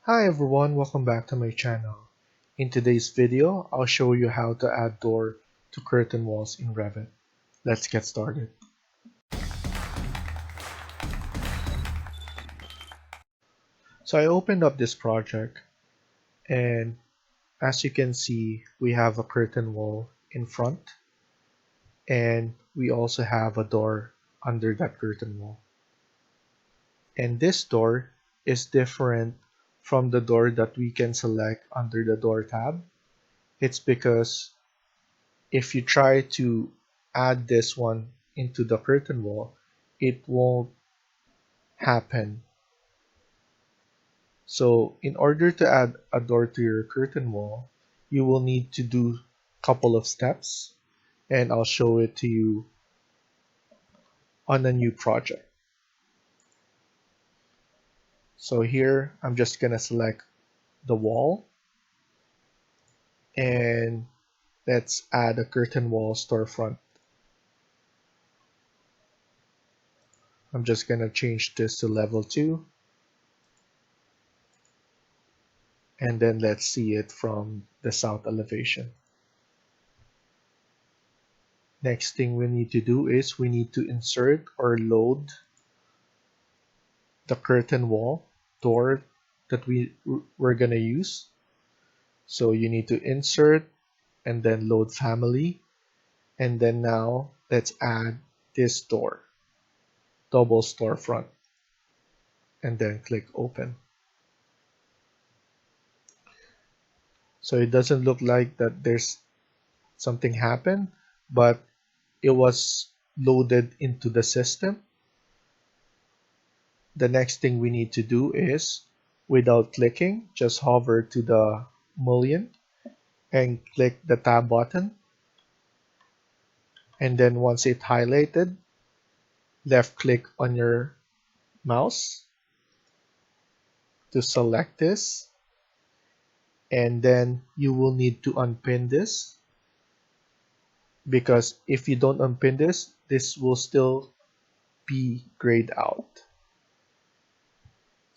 Hi everyone, welcome back to my channel. In today's video, I'll show you how to add door to curtain walls in Revit. Let's get started. So I opened up this project, and as you can see, we have a curtain wall in front, and we also have a door under that curtain wall. And this door is different from the door that we can select under the door tab. It's because if you try to add this one into the curtain wall, it won't happen. So in order to add a door to your curtain wall, you will need to do a couple of steps, and I'll show it to you on a new project. So here I'm just gonna select the wall, and let's add a curtain wall storefront. I'm just gonna change this to level 2, and then let's see it from the south elevation. Next thing we need to do is we need to insert or load the curtain wall door that we're gonna use. So you need to insert and then load family, and then now let's add this door, double storefront, and then click open. So it doesn't look like that there's something happened, but it was loaded into the system. The next thing we need to do is, without clicking, just hover to the mullion and click the tab button. And then once it's highlighted, left click on your mouse to select this, and then you will need to unpin this, because if you don't unpin this, this will still be grayed out.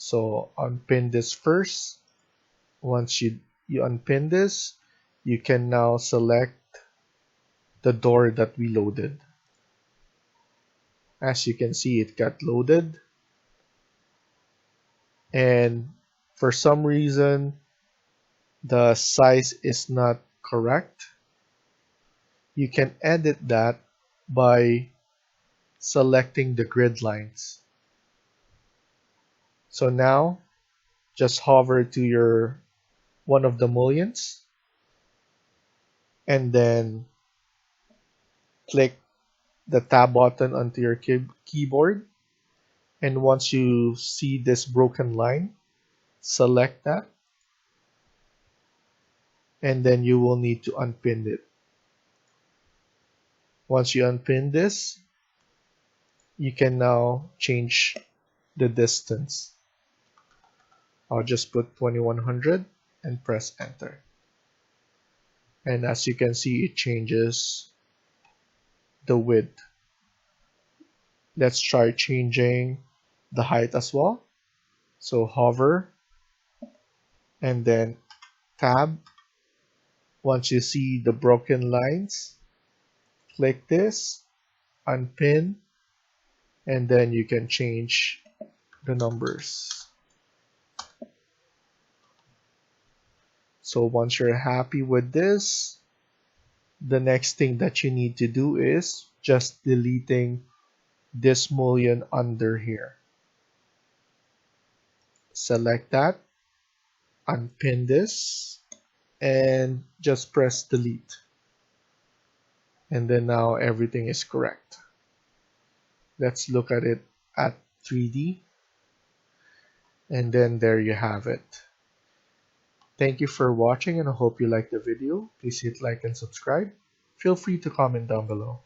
So unpin this first. Once you unpin this, you can now select the door that we loaded. As you can see, it got loaded, and for some reason the size is not correct. You can edit that by selecting the grid lines. So now just hover to your one of the mullions and then click the tab button onto your keyboard, and once you see this broken line, select that, and then you will need to unpin it. Once you unpin this, you can now change the distance. I'll just put 2100 and press enter. And as you can see, it changes the width. Let's try changing the height as well. So hover and then tab. Once you see the broken lines, click this, unpin, and then you can change the numbers. So once you're happy with this, the next thing that you need to do is just deleting this mullion under here. Select that, unpin this, and just press delete. And then now everything is correct. Let's look at it at 3D. And then there you have it. Thank you for watching, and I hope you liked the video. Please hit like and subscribe. Feel free to comment down below.